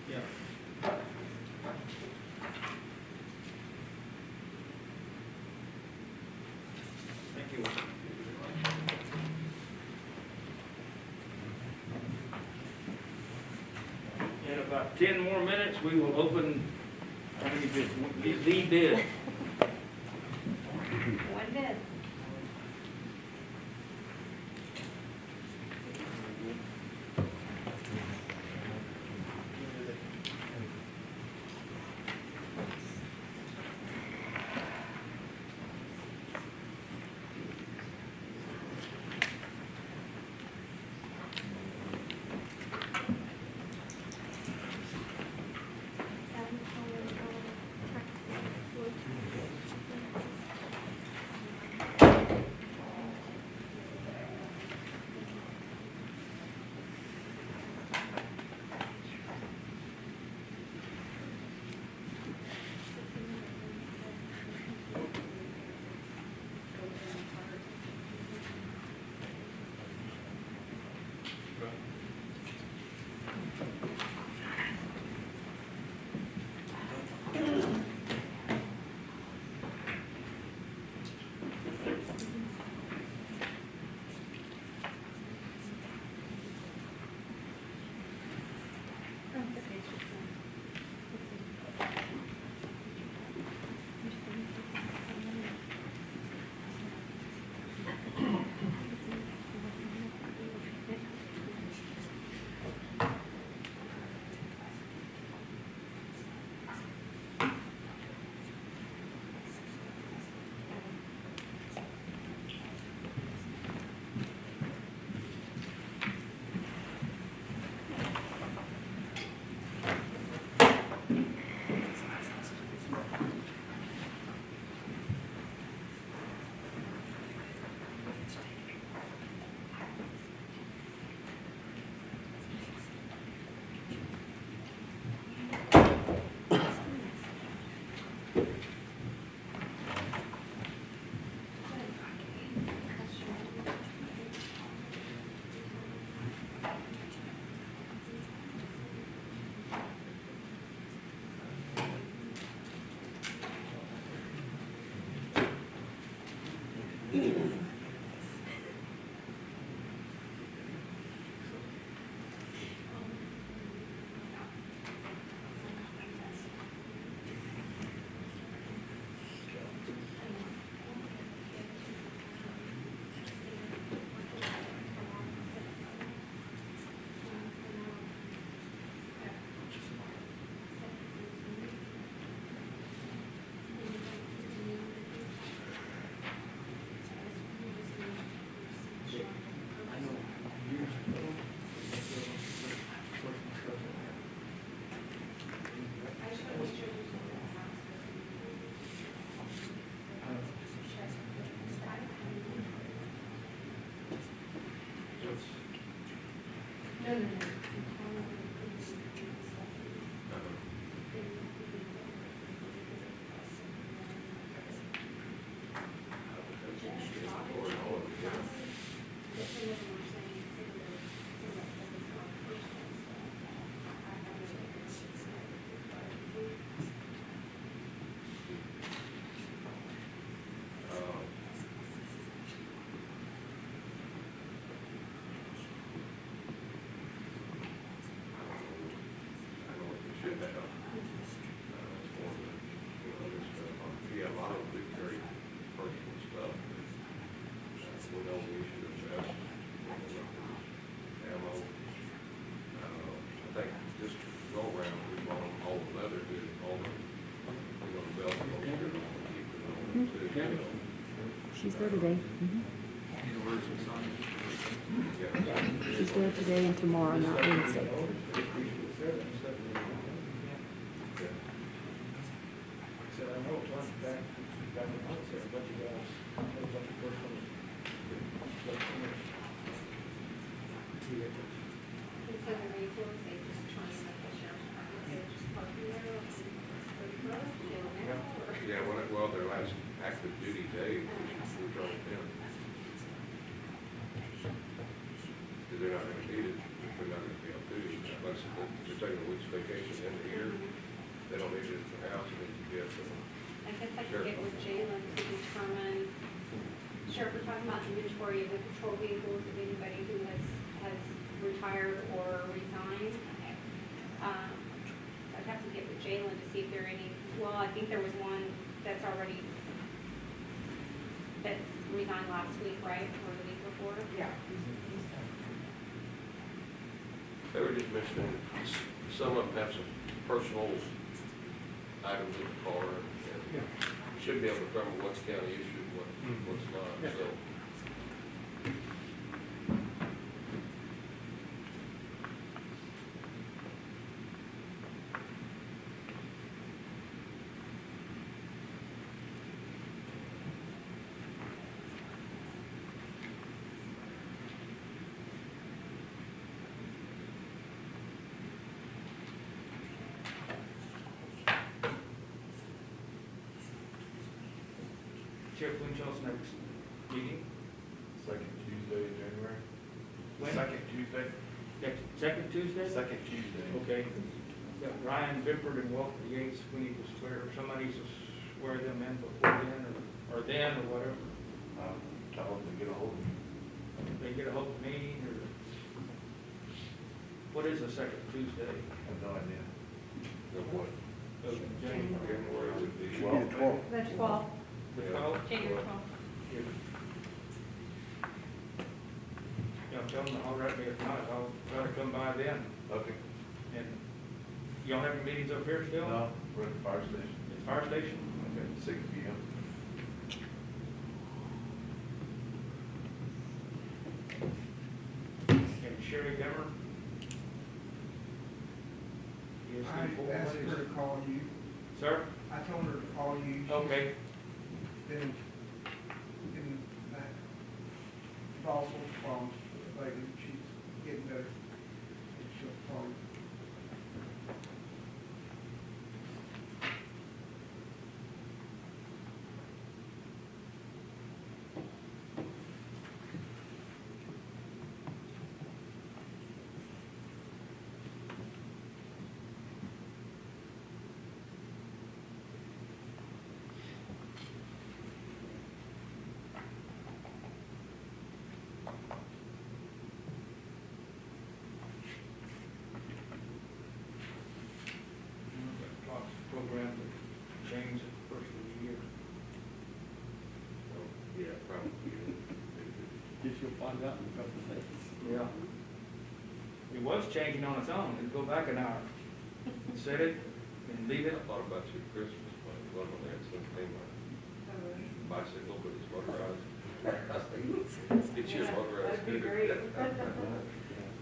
Yeah. Thank you. In about 10 more minutes, we will open, how many bids? The bid. One bid. She's there today. Yeah. She's there today and tomorrow, not Wednesday. Said, I know, it's back, got the notes there, a bunch of guys, a bunch of personal. Instead of vehicles, they just try and make the sheriff's department, they're just parking there, or pretty close, chilling there, or- Yeah, well, their last active duty day, we drove them. Because they're not gonna need it, if they're not gonna be on duty. Like I said, they're taking a week's vacation in the year, they don't need it at the house, and it's a gift to them. I guess I could get with Jalen to determine, Sheriff, we're talking about inventory of the patrol vehicles of anybody who has retired or resigned. I'd have to get with Jalen to see if there are any, well, I think there was one that's already, that resigned last week, right, or the week before? Yeah. They were just mentioning, some of them have some personal items in the car, and should be able to determine what's county issue, what's not, so. Sheriff Winchell's next meeting, Second Tuesday in January. When? Second Tuesday? second Tuesday? Second Tuesday. Okay. Got Ryan Bifford and Walter Yates, we need to swear, somebody needs to swear them in before then, or then, or whatever. Tell them to get a hold of me. They get a hold of me, or, what is the second Tuesday I have no idea. Of what? of January? January would be. Well, The 12th, The 12th? January 12th. Yeah, tell them to holler at me if not, I'll try to come by then. Okay. And y'all have your meetings up here still? No, we're at the fire station. At the fire station? Okay, 6 p.m. And Sherry Gummer? I asked her to call you. Sir? I told her to call you. She's Okay. been in that volatile problems lately. She's getting better. She'll call you. Lots of programs that change at the first of the year. Yeah, probably. Guess you'll find out in a couple of days. Yeah. It was changing on its own, it'd go back an hour, set it, and leave I it. thought about your Christmas, but it wasn't there, so it came my bicycle, but it's motorized. Get you a motorized That'd be scooter. great.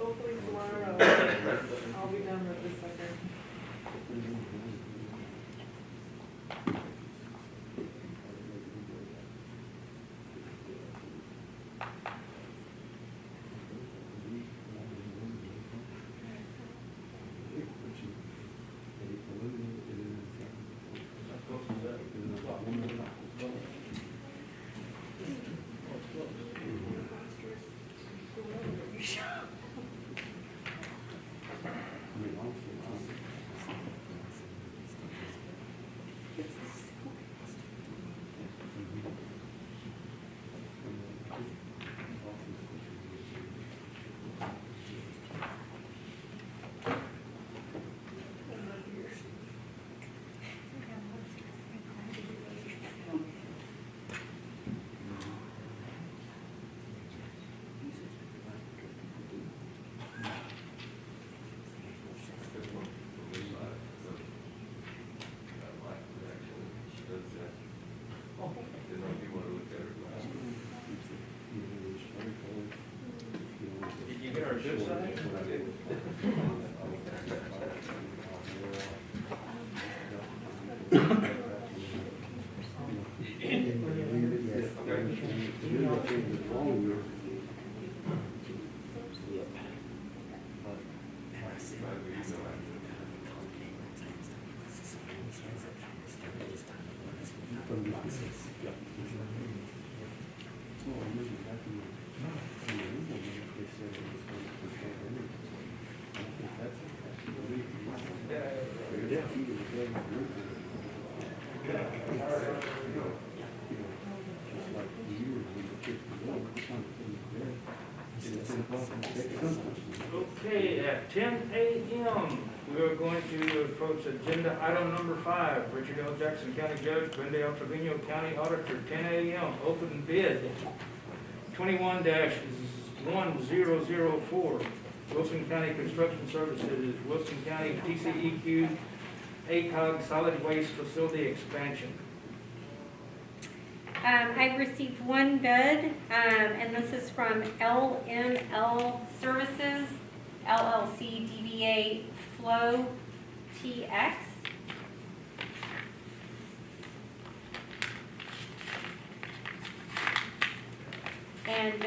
Hopefully tomorrow, I'll be done with this sucker. this side? Okay, at 10 a.m., we are going to approach agenda item number 5. Richard L. Jackson County Judge, Glendale Trevino County Auditor, 10 a.m. Open bid 21-1004. Wilson County Construction Services, Wilson County TCEQ, ACOG Solid Waste Facility Expansion. I received one bid, and this is from LML Services, LLC DBA Flow TX. And,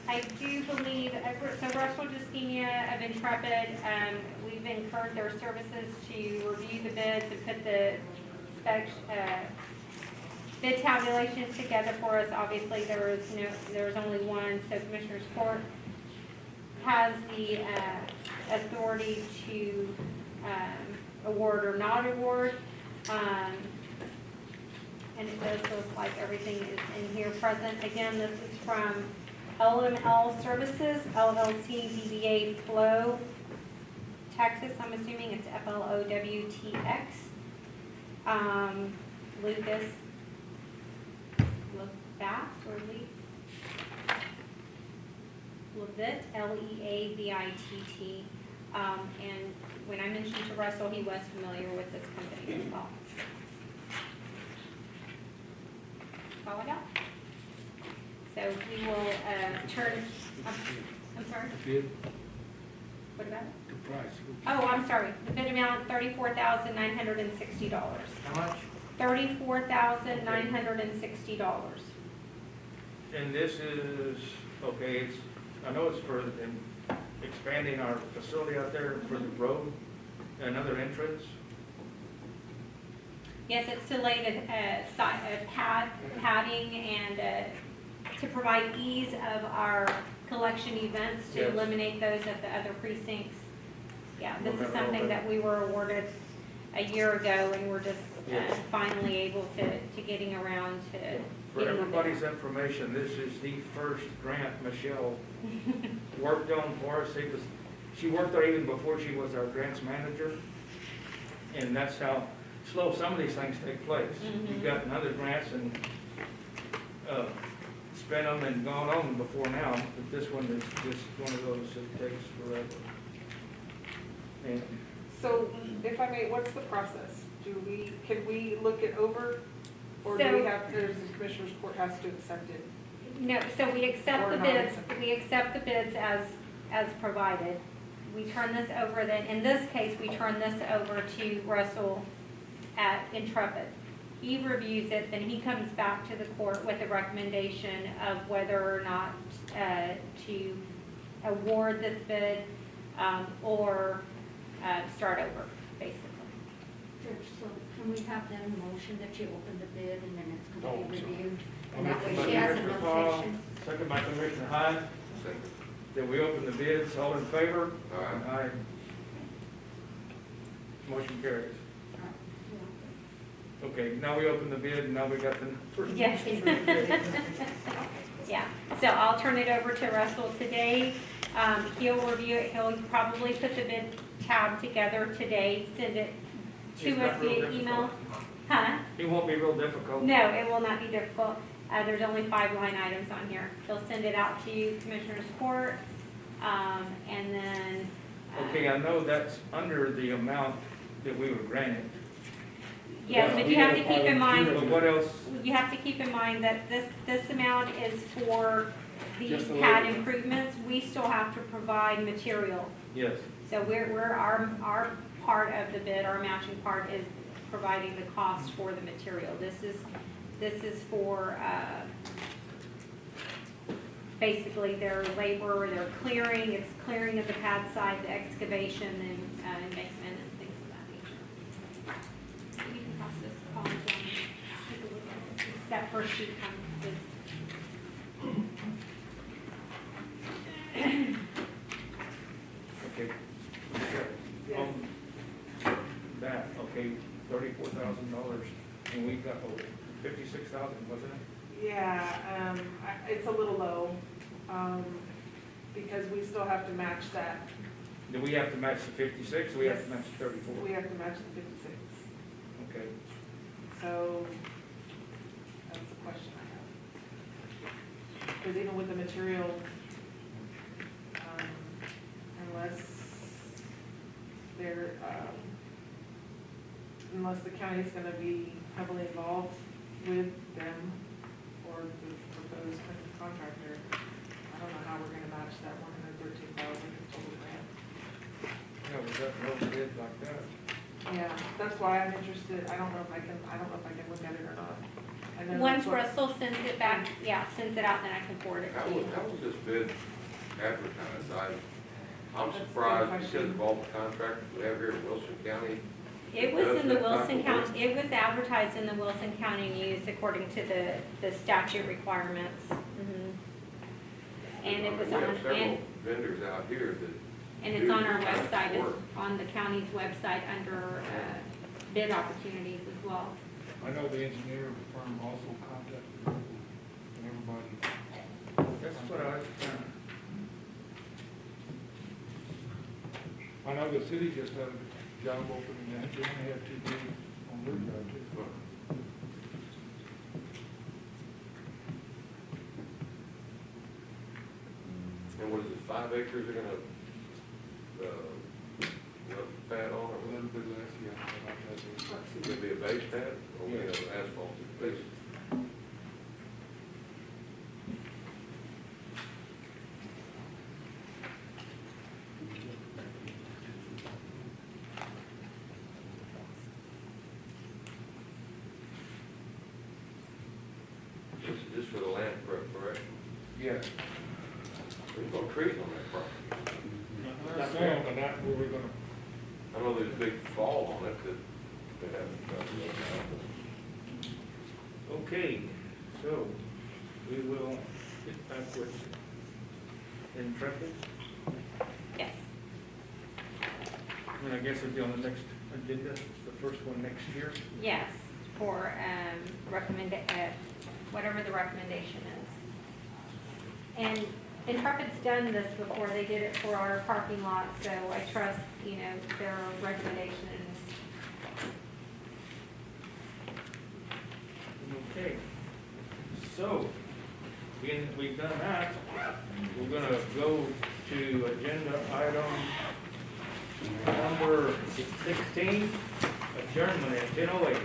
I do believe, so Russell Justinia of Intrepid, we've incurred their services to review the bids and put the bid tabulations together for us. Obviously, there's only one, so Commissioners Court has the authority to award or not award. And it does look like everything is in here present. Again, this is from LML Services, LLC DBA Flow, Texas. I'm assuming it's FLOWTX. Lucas Levitt or Levitt, Leavitt. And when I mentioned to Russell, he was familiar with this company as well. That's all I got. So we will turn, I'm sorry, Bid, what about it? the price. Oh, I'm sorry, the bid amount, $34,960. How much? $34,960. And this is, okay, I know it's for expanding our facility out there for the road, another entrance. Yes, it's to lay the padding and to provide ease of our collection events, to Yes. eliminate those at the other precincts. Yeah, this Okay, is something that we were awarded a year ago, and we're just Yes. finally able to getting around to For getting everybody's information, this is the first grant Michelle worked on for us. She worked there even before she was our grants manager. And that's how slow some of these things take place. You've gotten other grants and spent them and gone on before now, but this one is just one of those that takes forever. And So, if I may, what's the process? Can we look it over? Or do So- we have, there's the Commissioners Court has to accept it? No, so we accept Or the not bids, accept. we accept the bids as provided. We turn this over then, in this case, we turn this over to Russell at Intrepid. He reviews it, then he comes back to the court with a recommendation of whether or not to award this bid or start over, basically. Judge, so can we have them motion that you open the bid and then it's going to be reviewed? And that way Motion by she has a Commissioner Paul, notation. second by Commissioner Hyde, Second. that we open the bids, all in favor? Aye. Motion carries. Okay, now we open the bid, and now we got the first. Yes. Yeah, so I'll turn it over to Russell today. He'll review it, he'll probably put the bid tab together today, send it to It's us not real via email. difficult. Huh? It won't be real difficult. No, it will not be difficult. There's only 5 line items on here. He'll send it out to you, Commissioner's Court, and then. Okay, I know that's under the amount that we were granted. Yes, but you have to keep in mind, But what else? you have to keep in mind that this amount is for the Just the pad labor. improvements. We still have to provide material. Yes. So our part of the bid, our matching part is providing the cost for the material. This is for, basically their labor, their clearing, it's clearing of the pad site, the excavation and embankment and things of that nature. You can pass this on, John. Take a look at it. That first sheet comes with. Okay. Yes. That, okay, $34,000, and we got 56,000, wasn't it? Yeah, it's a little low, because we still have to match that. Do we have to match the 56, or we have to Yes. match the 34? We have to match the 56. Okay. So that's the question I have. Because even with the material, unless the county's gonna be heavily involved with them or the proposed contractor, I don't know how we're gonna match that 113,000 total grant. Yeah, was that no bid like that? Yeah, that's why I'm interested. I don't know if I can look at it or not. I know Once that's what- Russell sends it back, sends it out, then I can forward it How to was, you. how was this bid advertised? I'm That's a good surprised because question. of all the contractors we have here in Wilson County. It was in the Does that Wilson type of County, it was advertised in the Wilson County News according to the statute requirements. Mhm. And it was We on, have several and vendors out here that. it's do on our this kind of website, work. it's on the county's website under bid opportunities as well. I know the engineer firm also contacted people and everybody. That's what I, I know the city just had a job opening, and they only had 2 bids on their job too. And what is it, 5 acres they're gonna, pad on, A or little bit less, yeah. about that. is it be a base pad, or we have asphalt base? This for the land prep, correct? Yeah. There's no trees on that property. Not saying, but not where we're gonna, I know there's a big fall on it that they haven't done. okay, so we will get back with Intrepid. Yes. And I guess it'll be on the next agenda, the first one next year. Yes, for whatever the recommendation is. And Intrepid's done this before, they did it for our parking lot, so I trust, their recommendation. Okay, so, being that we've done that, we're gonna go to agenda item number 16, adjournment at 10:08.